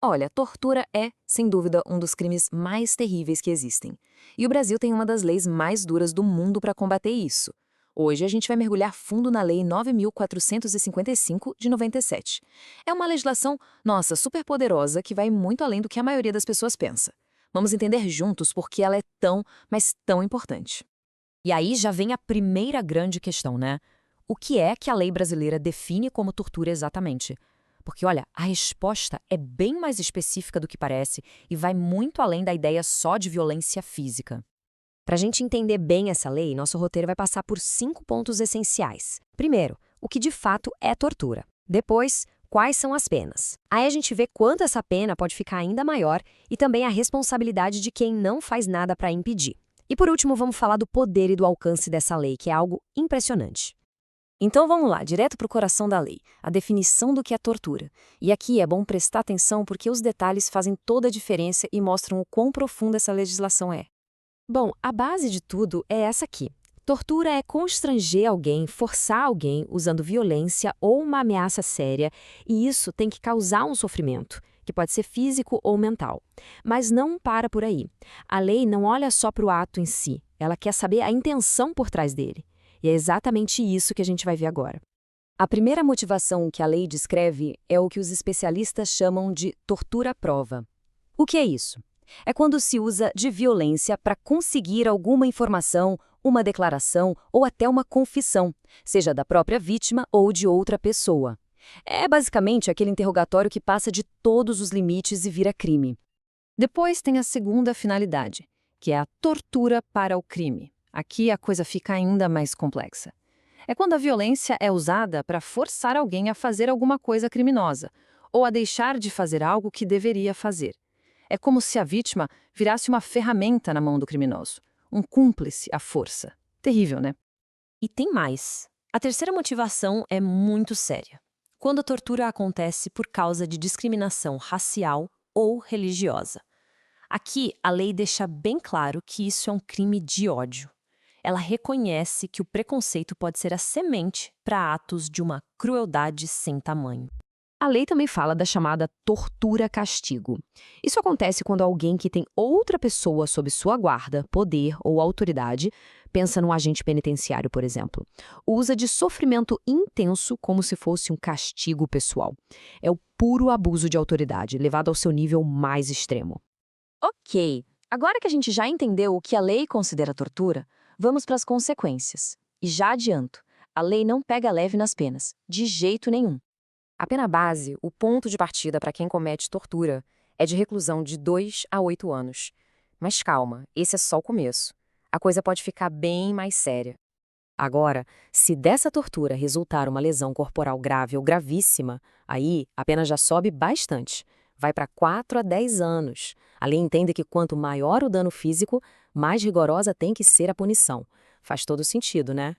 Olha, tortura é, sem dúvida, um dos crimes mais terríveis que existem. E o Brasil tem uma das leis mais duras do mundo para combater isso. Hoje a gente vai mergulhar fundo na Lei 9.455 de 97. É uma legislação, nossa, super poderosa que vai muito além do que a maioria das pessoas pensa. Vamos entender juntos por que ela é tão, mas tão importante. E aí já vem a primeira grande questão, né? O que é que a lei brasileira define como tortura exatamente? Porque, olha, a resposta é bem mais específica do que parece e vai muito além da ideia só de violência física. Para a gente entender bem essa lei, nosso roteiro vai passar por 5 pontos essenciais. Primeiro, o que de fato é tortura. Depois, quais são as penas. Aí a gente vê quanto essa pena pode ficar ainda maior e também a responsabilidade de quem não faz nada para impedir. E por último, vamos falar do poder e do alcance dessa lei, que é algo impressionante. Então vamos lá, direto para o coração da lei, a definição do que é tortura. E aqui é bom prestar atenção porque os detalhes fazem toda a diferença e mostram o quão profunda essa legislação é. Bom, a base de tudo é essa aqui. Tortura é constranger alguém, forçar alguém usando violência ou uma ameaça séria, e isso tem que causar um sofrimento, que pode ser físico ou mental. Mas não para por aí. A lei não olha só para o ato em si, ela quer saber a intenção por trás dele. E é exatamente isso que a gente vai ver agora. A primeira motivação que a lei descreve é o que os especialistas chamam de tortura à prova. O que é isso? É quando se usa de violência para conseguir alguma informação, uma declaração ou até uma confissão, seja da própria vítima ou de outra pessoa. É basicamente aquele interrogatório que passa de todos os limites e vira crime. Depois tem a segunda finalidade, que é a tortura para o crime. Aqui a coisa fica ainda mais complexa. É quando a violência é usada para forçar alguém a fazer alguma coisa criminosa, ou a deixar de fazer algo que deveria fazer. É como se a vítima virasse uma ferramenta na mão do criminoso, um cúmplice à força. Terrível, né? E tem mais. A terceira motivação é muito séria. Quando a tortura acontece por causa de discriminação racial ou religiosa. Aqui, a lei deixa bem claro que isso é um crime de ódio. Ela reconhece que o preconceito pode ser a semente para atos de uma crueldade sem tamanho. A lei também fala da chamada tortura-castigo. Isso acontece quando alguém que tem outra pessoa sob sua guarda, poder ou autoridade, pensa num agente penitenciário, por exemplo, usa de sofrimento intenso como se fosse um castigo pessoal. É o puro abuso de autoridade, levado ao seu nível mais extremo. Ok, agora que a gente já entendeu o que a lei considera tortura, vamos para as consequências. E já adianto, a lei não pega leve nas penas, de jeito nenhum. A pena base, o ponto de partida para quem comete tortura, é de reclusão de 2 a 8 anos. Mas calma, esse é só o começo. A coisa pode ficar bem mais séria. Agora, se dessa tortura resultar uma lesão corporal grave ou gravíssima, aí a pena já sobe bastante. Vai para 4 a 10 anos. A lei entende que quanto maior o dano físico, mais rigorosa tem que ser a punição. Faz todo sentido, né?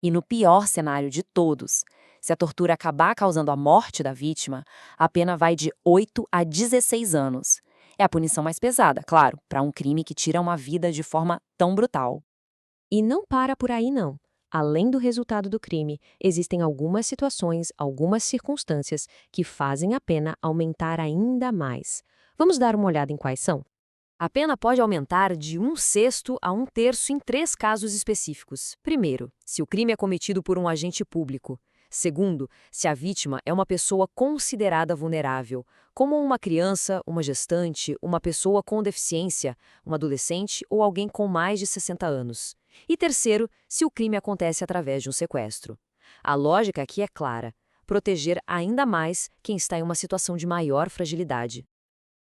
E no pior cenário de todos, se a tortura acabar causando a morte da vítima, a pena vai de 8 a 16 anos. É a punição mais pesada, claro, para um crime que tira uma vida de forma tão brutal. E não para por aí, não. Além do resultado do crime, existem algumas situações, algumas circunstâncias que fazem a pena aumentar ainda mais. Vamos dar uma olhada em quais são? A pena pode aumentar de 1/6 a 1/3 em 3 casos específicos. Primeiro, se o crime é cometido por um agente público. Segundo, se a vítima é uma pessoa considerada vulnerável, como uma criança, uma gestante, uma pessoa com deficiência, um adolescente ou alguém com mais de 60 anos. E terceiro, se o crime acontece através de um sequestro. A lógica aqui é clara: proteger ainda mais quem está em uma situação de maior fragilidade.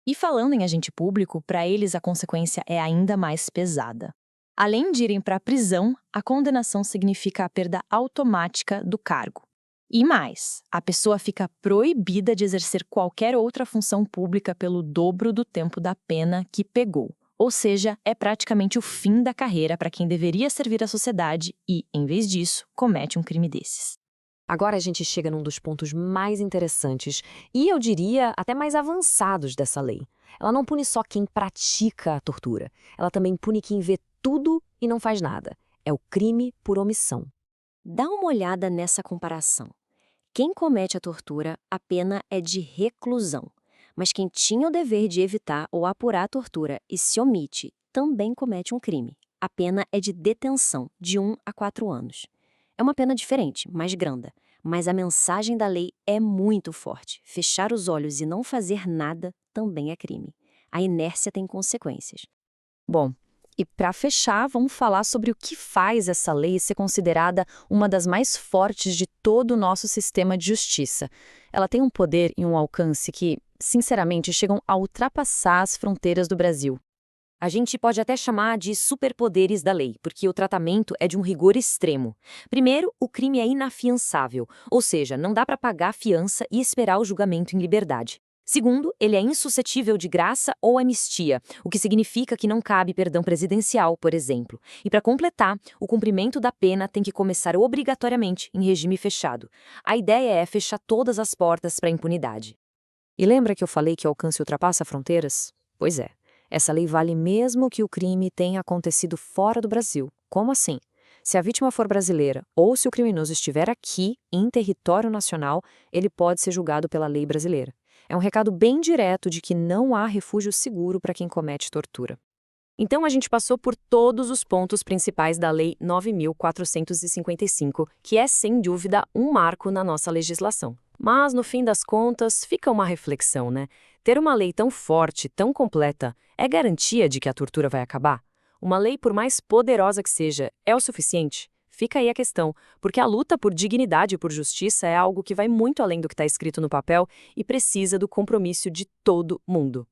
E falando em agente público, para eles a consequência é ainda mais pesada. Além de irem para a prisão, a condenação significa a perda automática do cargo. E mais, a pessoa fica proibida de exercer qualquer outra função pública pelo dobro do tempo da pena que pegou. Ou seja, é praticamente o fim da carreira para quem deveria servir à sociedade e, em vez disso, comete um crime desses. Agora a gente chega num dos pontos mais interessantes e, eu diria, até mais avançados dessa lei. Ela não pune só quem pratica a tortura, ela também pune quem vê tudo e não faz nada. É o crime por omissão. Dá uma olhada nessa comparação. Quem comete a tortura, a pena é de reclusão. Mas quem tinha o dever de evitar ou apurar a tortura e se omite também comete um crime. A pena é de detenção, de 1 a 4 anos. É uma pena diferente, mais branda, mas a mensagem da lei é muito forte. Fechar os olhos e não fazer nada também é crime. A inércia tem consequências. Bom, e para fechar, vamos falar sobre o que faz essa lei ser considerada uma das mais fortes de todo o nosso sistema de justiça. Ela tem um poder e um alcance que, sinceramente, chegam a ultrapassar as fronteiras do Brasil. A gente pode até chamar de superpoderes da lei, porque o tratamento é de um rigor extremo. Primeiro, o crime é inafiançável, ou seja, não dá para pagar a fiança e esperar o julgamento em liberdade. Segundo, ele é insuscetível de graça ou anistia, o que significa que não cabe perdão presidencial, por exemplo. E para completar, o cumprimento da pena tem que começar obrigatoriamente em regime fechado. A ideia é fechar todas as portas para a impunidade. E lembra que eu falei que o alcance ultrapassa fronteiras? Pois é. Essa lei vale mesmo que o crime tenha acontecido fora do Brasil. Como assim? Se a vítima for brasileira ou se o criminoso estiver aqui, em território nacional, ele pode ser julgado pela lei brasileira. É um recado bem direto de que não há refúgio seguro para quem comete tortura. Então a gente passou por todos os pontos principais da Lei 9.455, que é sem dúvida um marco na nossa legislação. Mas, no fim das contas, fica uma reflexão, né? Ter uma lei tão forte, tão completa, é garantia de que a tortura vai acabar? Uma lei, por mais poderosa que seja, é o suficiente? Fica aí a questão, porque a luta por dignidade e por justiça é algo que vai muito além do que está escrito no papel e precisa do compromisso de todo mundo.